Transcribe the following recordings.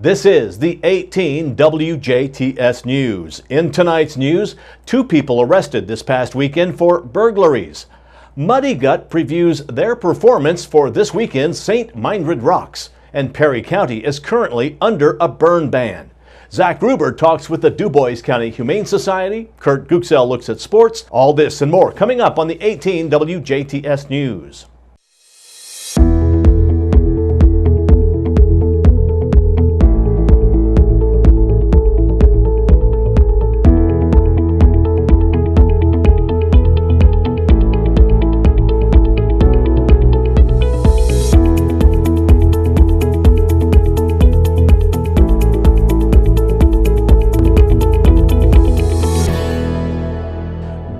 This is the 18 WJTS News. In tonight's news, 2 people arrested this past weekend for burglaries. Muddy Gut previews their performance for this weekend's St. Meinrad Rocks, and Perry County is currently under a burn ban. Zach Gruber talks with the Dubois County Humane Society. Kurt Guxell looks at sports. All this and more coming up on the 18 WJTS News.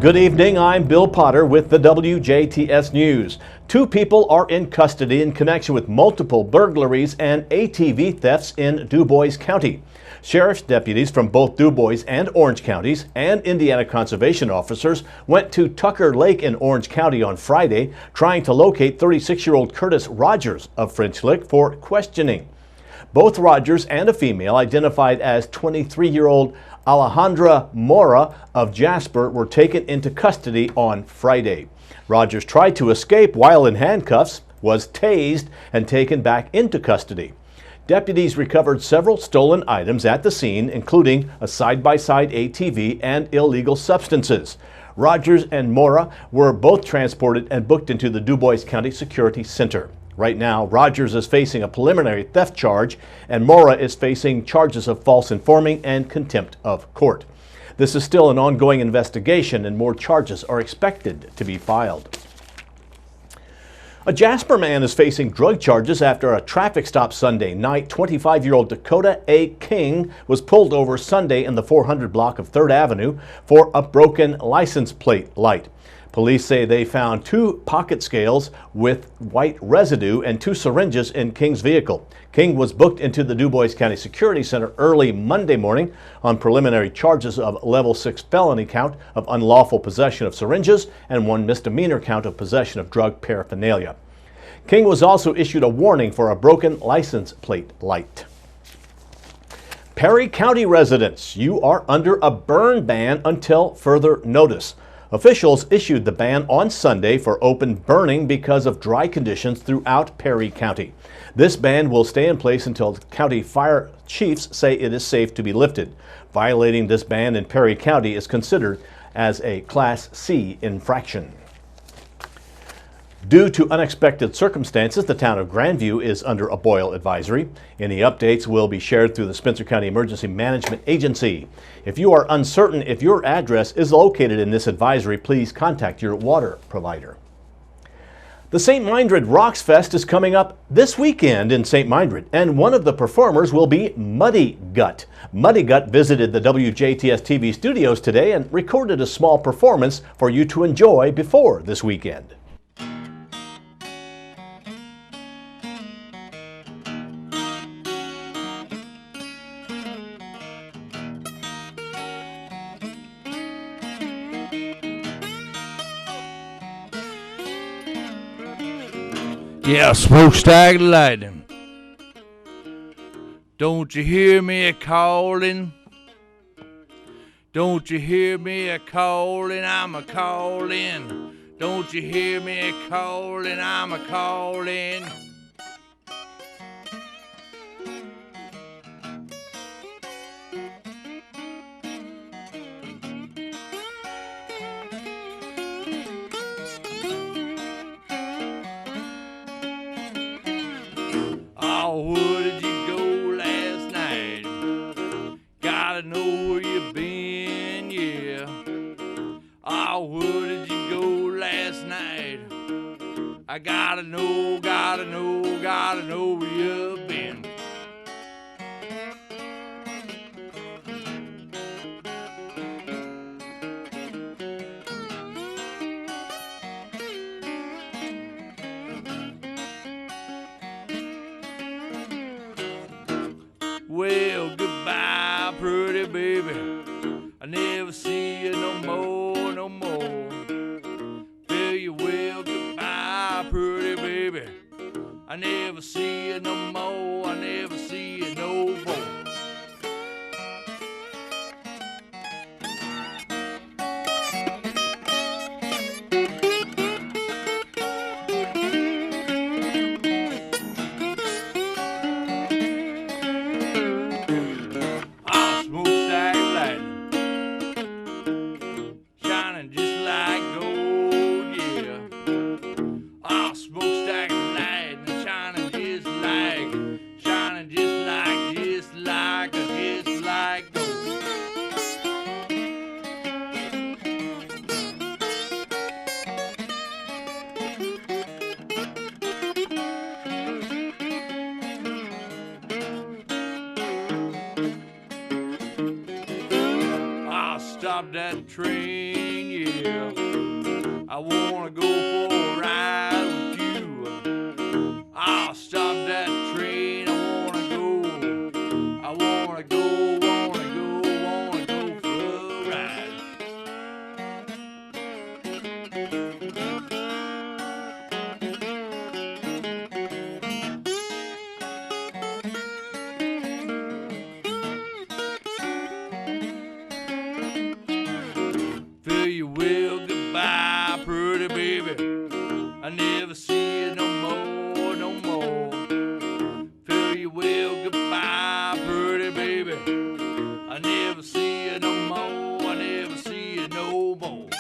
Good evening, I'm Bill Potter with the WJTS News. 2 people are in custody in connection with multiple burglaries and ATV thefts in Dubois County. Sheriff's deputies from both Dubois and Orange counties and Indiana conservation officers went to Tucker Lake in Orange County on Friday trying to locate 36-year-old Curtis Rogers of French Lick for questioning. Both Rogers and a female identified as 23-year-old Alejandra Mora of Jasper were taken into custody on Friday. Rogers tried to escape while in handcuffs, was tased, and taken back into custody. Deputies recovered several stolen items at the scene, including a side-by-side ATV and illegal substances. Rogers and Mora were both transported and booked into the Dubois County Security Center. Right now, Rogers is facing a preliminary theft charge, and Mora is facing charges of false informing and contempt of court. This is still an ongoing investigation, and more charges are expected to be filed. A Jasper man is facing drug charges after a traffic stop Sunday night. 25-year-old Dakota A. King was pulled over Sunday in the 400 block of 3rd Avenue for a broken license plate light. Police say they found 2 pocket scales with white residue and 2 syringes in King's vehicle. King was booked into the Dubois County Security Center early Monday morning on preliminary charges of level 6 felony count of unlawful possession of syringes and 1 misdemeanor count of possession of drug paraphernalia. King was also issued a warning for a broken license plate light. Perry County residents, you are under a burn ban until further notice. Officials issued the ban on Sunday for open burning because of dry conditions throughout Perry County. This ban will stay in place until county fire chiefs say it is safe to be lifted. Violating this ban in Perry County is considered as a Class C infraction. Due to unexpected circumstances, the town of Grandview is under a boil advisory. Any updates will be shared through the Spencer County Emergency Management Agency. If you are uncertain if your address is located in this advisory, please contact your water provider. The St. Meinrad Rocks Fest is coming up this weekend in St. Meinrad, and one of the performers will be Muddy Gut. Muddy Gut visited the WJTS TV studios today and recorded a small performance for you to enjoy before this weekend. Yeah, smokestack lightning. Don't you hear me a-calling? Don't you hear me a-calling? I'm a-calling. Don't you hear me a-calling? I'm a-calling. Oh, where did you go last night? Gotta know where you been, yeah. Oh, where did you go last night? I gotta know where you've been. Well, goodbye, pretty baby. I never see you no more, no more. Fare you well, goodbye, pretty baby. I never see you no more, I never see you no more. stop that train, yeah. I wanna go for a ride with you. I'll stop that train. I wanna go for a ride. Fare you well, goodbye, pretty baby. I never see you no more, no more. Fare you well, goodbye, pretty baby. I never see you no more, I never see you no more.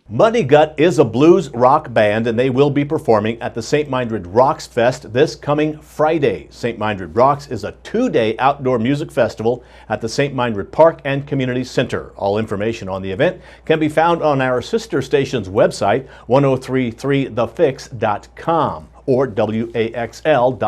Muddy Gut is a blues rock band, and they will be performing at the St. Mildred Rocks Fest this coming Friday. St. Mildred Rocks is a 2-day outdoor music festival at the St. Mildred Park and Community Center. All information on the event can be found on our sister station's website, 1033thefix.com or waxl.us.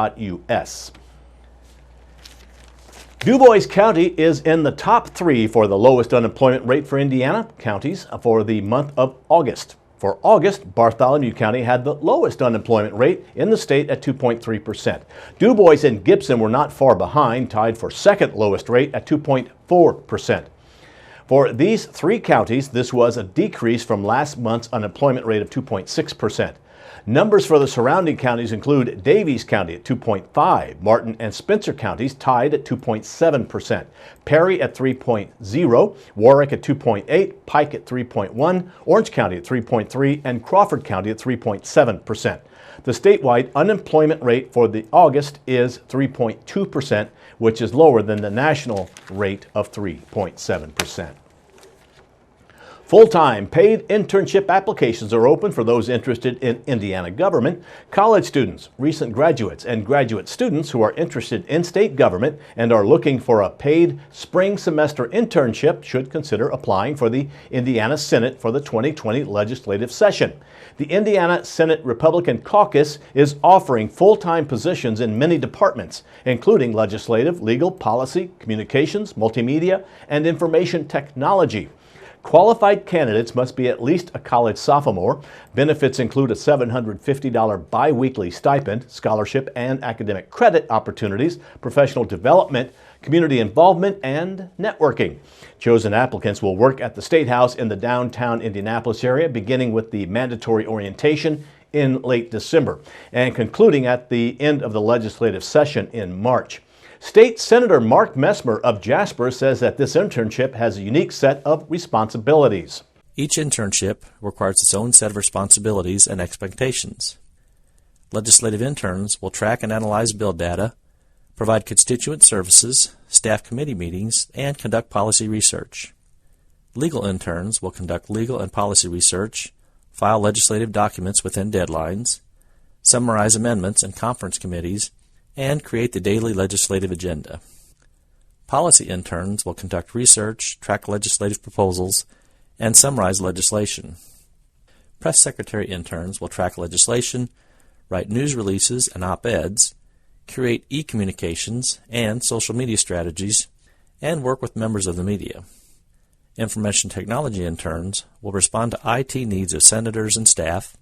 DuBois County is in the top 3 for the lowest unemployment rate for Indiana counties for the month of August. For August, Bartholomew County had the lowest unemployment rate in the state at 2.3%. DuBois and Gibson were not far behind, tied for second lowest rate at 2.4%. For these 3 counties, this was a decrease from last month's unemployment rate of 2.6%. Numbers for the surrounding counties include Davies County at 2.5%, Martin and Spencer counties tied at 2.7%, Perry at 3.0%, Warwick at 2.8%, Pike at 3.1%, Orange County at 3.3%, and Crawford County at 3.7%. The statewide unemployment rate for the August is 3.2%, which is lower than the national rate of 3.7%. Full-time paid internship applications are open for those interested in Indiana government. College students, recent graduates, and graduate students who are interested in state government and are looking for a paid spring semester internship should consider applying for the Indiana Senate for the 2020 legislative session. The Indiana Senate Republican Caucus is offering full-time positions in many departments, including legislative, legal, policy, communications, multimedia, and information technology. Qualified candidates must be at least a college sophomore. Benefits include a $750 biweekly stipend, scholarship and academic credit opportunities, professional development, community involvement, and networking. Chosen applicants will work at the State House in the downtown Indianapolis area, beginning with the mandatory orientation in late December and concluding at the end of the legislative session in March. State Senator Mark Messmer of Jasper says that this internship has a unique set of responsibilities. Each internship requires its own set of responsibilities and expectations. Legislative interns will track and analyze bill data, provide constituent services, staff committee meetings, and conduct policy research. Legal interns will conduct legal and policy research, file legislative documents within deadlines, summarize amendments in conference committees, and create the daily legislative agenda. Policy interns will conduct research, track legislative proposals, and summarize legislation. Press secretary interns will track legislation, write news releases and op-eds, curate e-communications and social media strategies, and work with members of the media. Information technology interns will respond to IT needs of senators and staff,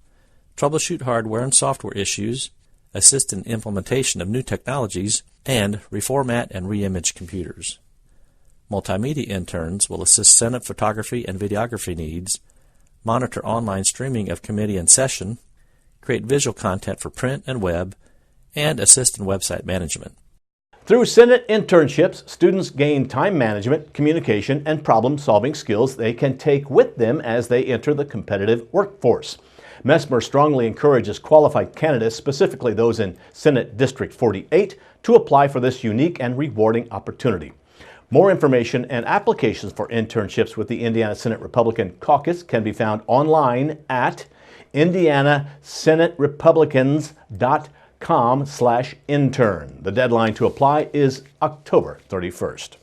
troubleshoot hardware and software issues, assist in implementation of new technologies, and reformat and reimage computers. Multimedia interns will assist Senate photography and videography needs, monitor online streaming of committee and session, create visual content for print and web, and assist in website management. Through Senate internships, students gain time management, communication, and problem-solving skills they can take with them as they enter the competitive workforce. Messmer strongly encourages qualified candidates, specifically those in Senate District 48, to apply for this unique and rewarding opportunity. More information and applications for internships with the Indiana Senate Republican Caucus can be found online at indianasenaterepublicans.com. vincennes.com/intern. The deadline to apply is October 31st.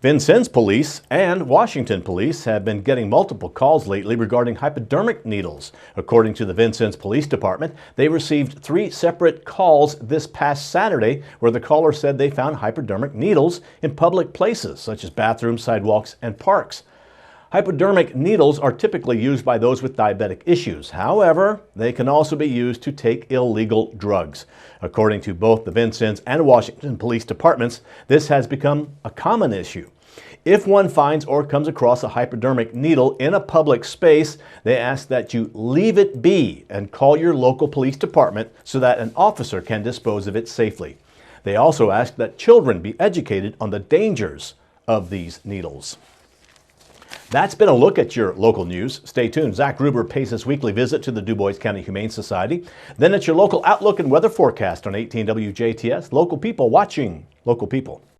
Vincennes Police and Washington Police have been getting multiple calls lately regarding hypodermic needles. According to the Vincennes Police Department, they received 3 separate calls this past Saturday where the caller said they found hypodermic needles in public places such as bathrooms, sidewalks, and parks. Hypodermic needles are typically used by those with diabetic issues. However, they can also be used to take illegal drugs. According to both the Vincennes and Washington Police Departments, this has become a common issue. If one finds or comes across a hypodermic needle in a public space, they ask that you leave it be and call your local police department so that an officer can dispose of it safely. They also ask that children be educated on the dangers of these needles. That's been a look at your local news. Stay tuned. Zach Gruber pays his weekly visit to the DuBois County Humane Society. Then it's your local outlook and weather forecast on 18 WJTS. Local people watching local people.